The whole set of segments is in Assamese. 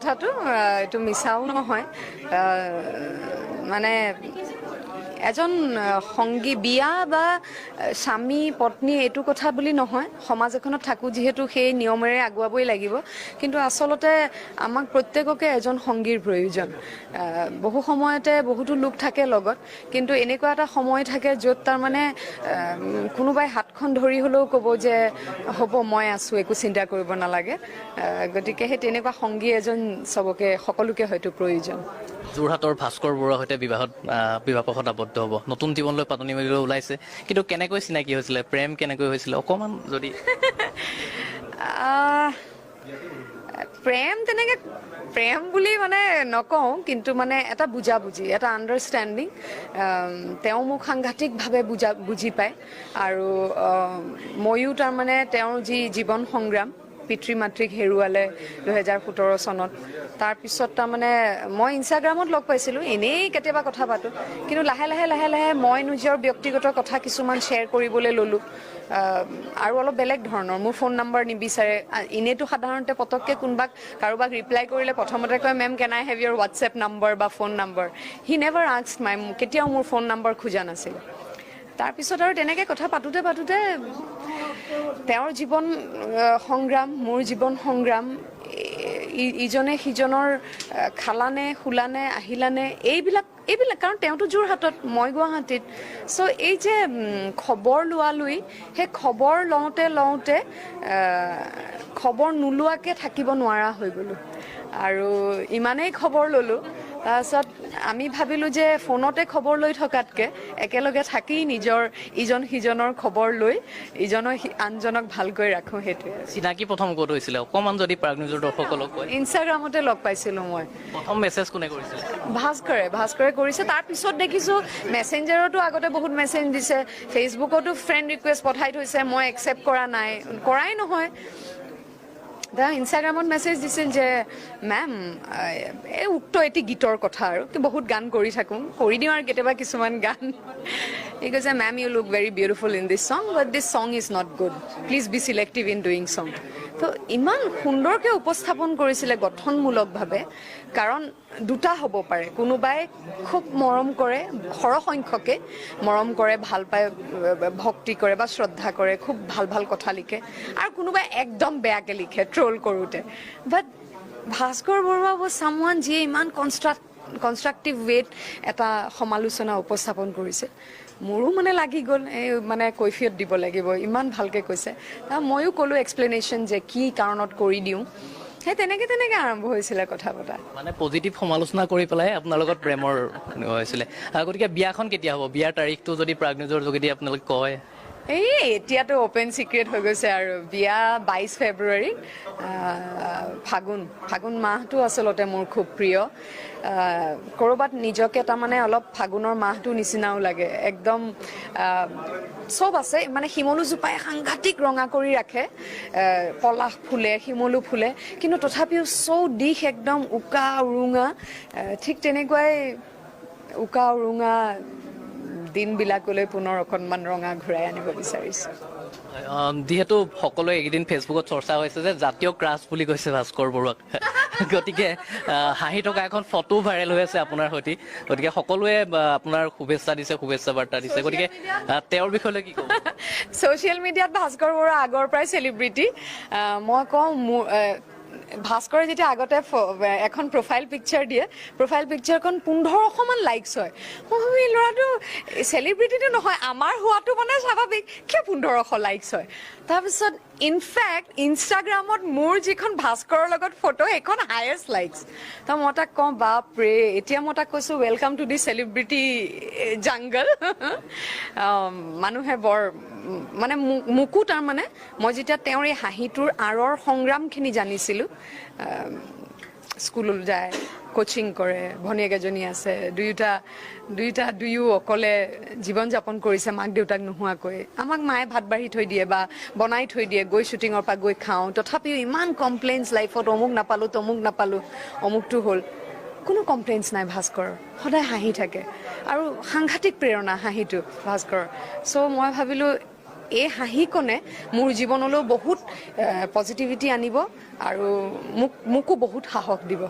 কথাটো এইটো মিছাও নহয় মানে এজন সংগী বিয়া বা স্বামী পত্নী এইটো কথা বুলি নহয় সমাজ এখনত থাকো যেহেতু সেই নিয়মেৰে আগুৱাবই লাগিব কিন্তু আচলতে আমাক প্ৰত্যেককে এজন সংগীৰ প্ৰয়োজন বহু সময়তে বহুতো লোক থাকে লগত কিন্তু এনেকুৱা এটা সময় থাকে য'ত তাৰ মানে কোনোবাই হাতখন ধৰি হলেও ক'ব যে হ'ব মই আছো একো চিন্তা কৰিব নালাগে গতিকে সেই তেনেকুৱা সংগী এজন সবকে সকলোকে হয়তো প্ৰয়োজন যোৰহাটৰ ভাস্কৰ বৰুৱাৰ সৈতে বিবাহপাশত আবদ্ধ হ'ব নতুন জীৱনলৈ পাতনি মেলিবলৈ ওলাইছে কিন্তু কেনেকৈ চিনাকি হৈছিলে প্ৰেম কেনেকৈ হৈছিলে অকমান যদি প্ৰেম তেনেকে প্ৰেম বুলি মানে নকওঁ কিন্তু মানে এটা বুজাবুজি এটা আণ্ডাৰষ্টেণ্ডিং তেওঁ মোক সাংঘাতিকভাৱে বুজি পায় আৰু ময়ো তাৰমানে তেওঁৰ যি জীৱন সংগ্ৰাম পিতৃ মাতৃক হেৰুৱালে 2017 চনত তাৰপিছত তাৰমানে মই ইনষ্টাগ্ৰামত লগ পাইছিলোঁ এনেই কেতিয়াবা কথা পাতোঁ কিন্তু লাহে লাহে মই নিজৰ ব্যক্তিগত কথা কিছুমান শ্বেয়াৰ কৰিবলৈ ল'লোঁ আৰু অলপ বেলেগ ধৰণৰ মোৰ ফোন নম্বৰ নিবিচাৰে এনেইতো সাধাৰণতে পটককৈ কোনোবাক কাৰোবাক ৰিপ্লাই কৰিলে প্ৰথমতে কয় ma'am can I have your WhatsApp number বা phone number he never asked my কেতিয়াও মোৰ ফোন নম্বৰ খোজা নাছিল তাৰপিছত আৰু তেনেকৈ কথা পাতোঁতে তেওঁৰ জীৱন সংগ্ৰাম মোৰ জীৱন সংগ্ৰাম ইজনে সিজনৰ খালানে শুলানে আহিলানে এইবিলাক কাৰণ তেওঁতো যোৰহাটত মই গুৱাহাটীত চ' এই যে খবৰ লোৱালৈ সেই খবৰ লওঁতে খবৰ নোলোৱাকৈ থাকিব নোৱাৰা হৈ গ'লোঁ আৰু ইমানেই খবৰ ল'লোঁ তাৰপিছত আমি ভাবিলোঁ যে ফোনতে খবৰ লৈ থকাতকৈ একেলগে থাকি নিজৰ ইজন সিজনৰ খবৰ লৈ ইজনৰ আনজনক ভালকৈ ৰাখোঁ সেইটোৱে চিনাকি প্ৰথম ক'ত হৈছিলে অকণমান যদি প্ৰাগ নিউজৰ দৰ্শকসকলক কয় ইনষ্টাগ্ৰামতে লগ পাইছিলোঁ মই প্ৰথম মেছেজ কোনে কৰিছিলে ভাস্কৰে কৰিছে তাৰপিছত দেখিছোঁ মেছেঞ্জাৰতো আগতে বহুত মেছেজ দিছে ফেচবুকতো ফ্ৰেণ্ড ৰিকুৱেষ্ট পঠাই থৈছে মই একচেপ্ট কৰাই নহয় ইনষ্টাগ্ৰামত মেছেজ দিছিল যে মেম এই উক্ত এটি গীতৰ কথা আৰু বহুত গান কৰি দিওঁ আৰু কেতিয়াবা কিছুমান গান এই কৈছে ma'am you look very beautiful in this song but this song is not good please be selective in doing song তো ইমান সুন্দৰকৈ উপস্থাপন কৰিছিলে গঠনমূলকভাৱে কাৰণ দুটা হ'ব পাৰে কোনোবাই খুব মৰম কৰে সৰহসংখ্যকে মৰম কৰে ভাল পায় ভক্তি কৰে বা শ্ৰদ্ধা কৰে খুব ভাল কথা লিখে আৰু কোনোবাই একদম বেয়াকৈ লিখে ট্ৰল কৰোঁতে বাট ভাস্কৰ বৰুৱা was someone যিয়ে ইমান কনষ্ট্ৰাকটিভ ৱেত এটা সমালোচনা উপস্থাপন কৰিছে মোৰো মানে লাগি গ'ল এই মানে কৈফিয়ত দিব লাগিব ইমান ভালকৈ কৈছে ময়ো ক'লোঁ এক্সপ্লেনেশ্যন যে কি কাৰণত কৰি দিওঁ সেই তেনেকে আৰম্ভ হৈছিলে কথা পতা মানে পজিটিভ সমালোচনা কৰি পেলাই আপোনাৰ লগত প্ৰেমৰ হৈছিলে গতিকে বিয়াখন কেতিয়া হ'ব বিয়াৰ তাৰিখটো যদি প্ৰাগ নিউজৰ যোগেদি আপোনালোকে কয় এতিয়াতো অপেন চিক্ৰেট হৈ গৈছে আৰু বিয়া 22 ফেব্ৰুৱাৰী ফাগুন মাহটো আচলতে মোৰ খুব প্ৰিয় ক'ৰবাত নিজকে তাৰমানে অলপ ফাগুনৰ মাহটো নিচিনাও লাগে একদম চব আছে মানে শিমলু জোপাই সাংঘাতিক ৰঙা কৰি ৰাখে পলাশ ফুলে শিমলু ফুলে কিন্তু তথাপিও দিশ একদম উকা উৰুঙা ঠিক তেনেকুৱাই উকা উৰুঙা দিনবিলাকলৈ পুনৰ অকণমান ৰঙা ঘূৰাই আনিব বিচাৰিছোঁ যিহেতু সকলোৱে এইকেইদিন ফেচবুকত চৰ্চা হৈছে যে জাতীয় ক্ৰাছ বুলি কৈছে ভাস্কৰ বৰুৱাক গতিকে হাঁহি থকা এখন ফটো ভাইৰেল হৈ আছে আপোনাৰ সৈতে গতিকে সকলোৱে আপোনাৰ শুভেচ্ছা বাৰ্তা দিছে গতিকে তেওঁৰ বিষয়ে কি ক'ব ছ'চিয়েল মিডিয়াত ভাস্কৰ বৰুৱা আগৰ পৰাই চেলিব্ৰিটি মই কওঁ ভাস্কৰে যেতিয়া আগতে এখন প্ৰফাইল পিকচাৰ দিয়ে প্ৰফাইল পিকচাৰখন 1500মান লাইকছ হয় মই ল'ৰাটো চেলিব্ৰিটিটো নহয় আমাৰ হোৱাটো মানে স্বাভাৱিক কিয় 1500 লাইকছ হয় তাৰপিছত ইনফেক্ট ইনষ্টাগ্ৰামত মোৰ যিখন ভাস্কৰৰ লগত ফটো সেইখন হায়েষ্ট লাইকছ তো মই তাক কওঁ বাপৰে এতিয়া মই তাক কৈছোঁ welcome to the celebrity jungle মানুহে বৰ মানে মোকো তাৰমানে মই যেতিয়া তেওঁৰ এই হাঁহিটোৰ আঁৰৰ সংগ্ৰামখিনি জানিছিলোঁ স্কুললৈ যায় কোচিং কৰে ভনীয়েক এজনী আছে দুয়ো অকলে জীৱন যাপন কৰিছে মাক দেউতাক নোহোৱাকৈ আমাক মায়ে ভাত বাঢ়ি থৈ দিয়ে বা বনাই থৈ দিয়ে গৈ শ্বুটিঙৰ পৰা গৈ খাওঁ তথাপিও ইমান কমপ্লেইনছ লাইফত অমুক নাপালোঁ তমুক নাপালোঁ অমুকটো হ'ল কোনো কমপ্লেইনছ নাই ভাস্কৰৰ সদায় হাঁহি থাকে আৰু সাংঘাতিক প্ৰেৰণা হাঁহিটো ভাস্কৰৰ চ' মই ভাবিলোঁ এই হাঁহিকণে মোৰ জীৱনলৈও বহুত পজিটিভিটি আনিব আৰু মোকো বহুত সাহস দিব।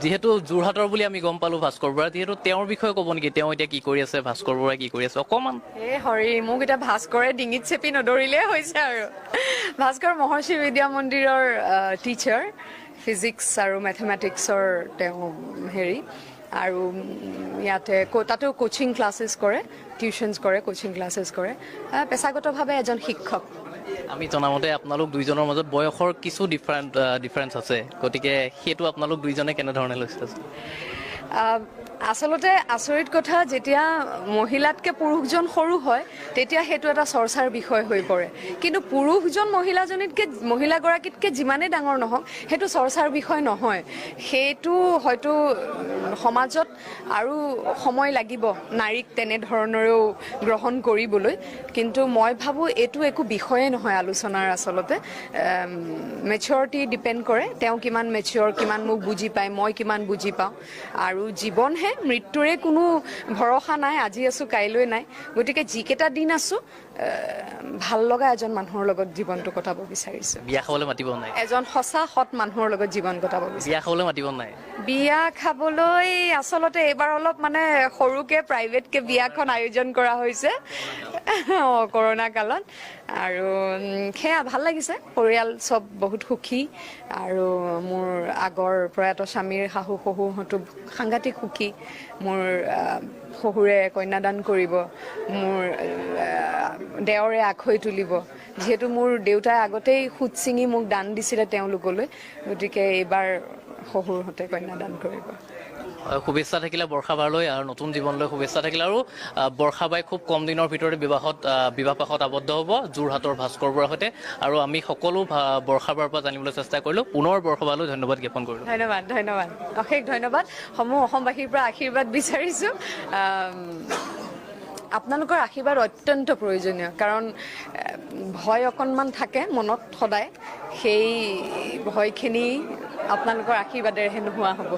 যিহেতু যোৰহাটৰ বুলি আমি গম পালো ভাস্কৰ বৰা, যিহেতু তেওঁৰ বিষয়ে ক'ব নেকি, তেওঁ এতিয়া কি কৰি আছে, ভাস্কৰ বৰাই কি কৰি আছে অকণমান? হৰি, মোক এতিয়া ভাস্কৰে ডিঙিত চেপি নধৰিলেই হৈছে আৰু। ভাস্কৰ মহৰ্ষি বিদ্যা মন্দিৰৰ টিচাৰ, ফিজিক্স আৰু মেথমেটিক্সৰ তেওঁ আৰু ইয়াতে তাতেও কোচিং ক্লাছেছ কৰে, টিউশ্যনছ কৰে, কোচিং ক্লাছেছ কৰে, পেছাগতভাৱে এজন শিক্ষক। আমি জনামতে আপোনালোক দুইজনৰ মাজত বয়সৰ কিছু ডিফাৰেঞ্চ আছে, গতিকে সেইটো আপোনালোক দুইজনে কেনেধৰণে লৈছে? আচলতে আচৰিত কথা, যেতিয়া মহিলাতকৈ পুৰুষজন সৰু হয় তেতিয়া সেইটো এটা চৰ্চাৰ বিষয় হৈ পৰে, কিন্তু পুৰুষজন মহিলাগৰাকীতকৈ যিমানেই ডাঙৰ নহওক সেইটো চৰ্চাৰ বিষয় নহয়। সেইটো হয়তো সমাজত আৰু সময় লাগিব নাৰীক তেনেধৰণেও গ্ৰহণ কৰিবলৈ, কিন্তু মই ভাবোঁ এইটো একো বিষয়ে নহয় আলোচনাৰ। আচলতে মেচিয়ৰিটি ডিপেণ্ড কৰে, তেওঁ কিমান মেচিয়ৰ, কিমান মোক বুজি পায়, মই কিমান বুজি পাওঁ। আৰু জীৱনহে, মৃত্যুৰে কোনো ভৰসা নাই, আজি আছোঁ কাইলৈ নাই, গতিকে যিকেইটা দিন আছোঁ ভাল লগা এজন মানুহৰ লগত জীৱনটো কটাব বিচাৰিছোঁ। বিয়া খাবলৈ মাতিব নাই? এজন সঁচা সৎ মানুহৰ লগত জীৱন কটাব বিচাৰিছোঁ। বিয়া খাবলৈ মাতিব নাই? বিয়া খাবলৈ আচলতে এইবাৰ অলপ সৰুকৈ প্ৰাইভেটকৈ বিয়াখন আয়োজন কৰা হৈছে কৰোণা কালত, আৰু সেয়া ভাল লাগিছে। পৰিয়াল চব বহুত সুখী, আৰু মোৰ আগৰ প্ৰয়াত স্বামীৰ শাহু শহুৰহঁতো সাংঘাতিক সুখী। মোৰ শহুৰে কন্যাদান কৰিব, মোৰ দেৱৰে আখৈ তুলিব, যিহেতু মোৰ দেউতাই আগতেই সুত ছিঙি মোক দান দিছিলে তেওঁলোকলৈ, গতিকে এইবাৰ শহুৰহঁতে কন্যাদান কৰিব। শুভেচ্ছা থাকিলে বৰ্ষাবাৰলৈ, আৰু নতুন জীৱনলৈ শুভেচ্ছা থাকিলে। আৰু বৰ্ষাবাই খুব কম দিনৰ ভিতৰতে বিবাহপাশত আবদ্ধ হ'ব যোৰহাটৰ ভাস্কৰ বৰাৰ সৈতে, আৰু আমি সকলো বৰ্ষাবাৰৰ পৰা জানিবলৈ চেষ্টা কৰিলোঁ। পুনৰ বৰ্ষাবাৰলৈ ধন্যবাদ জ্ঞাপন কৰিলোঁ। ধন্যবাদ, অশেষ ধন্যবাদ। অসমবাসীৰ পৰা আশীৰ্বাদ বিচাৰিছোঁ। আপোনালোকৰ আশীৰ্বাদ অত্যন্ত প্ৰয়োজনীয়, কাৰণ ভয় অকণমান থাকে মনত সদায়, সেই ভয়খিনি আপোনালোকৰ আশীৰ্বাদেৰেহে নোহোৱা হ'ব।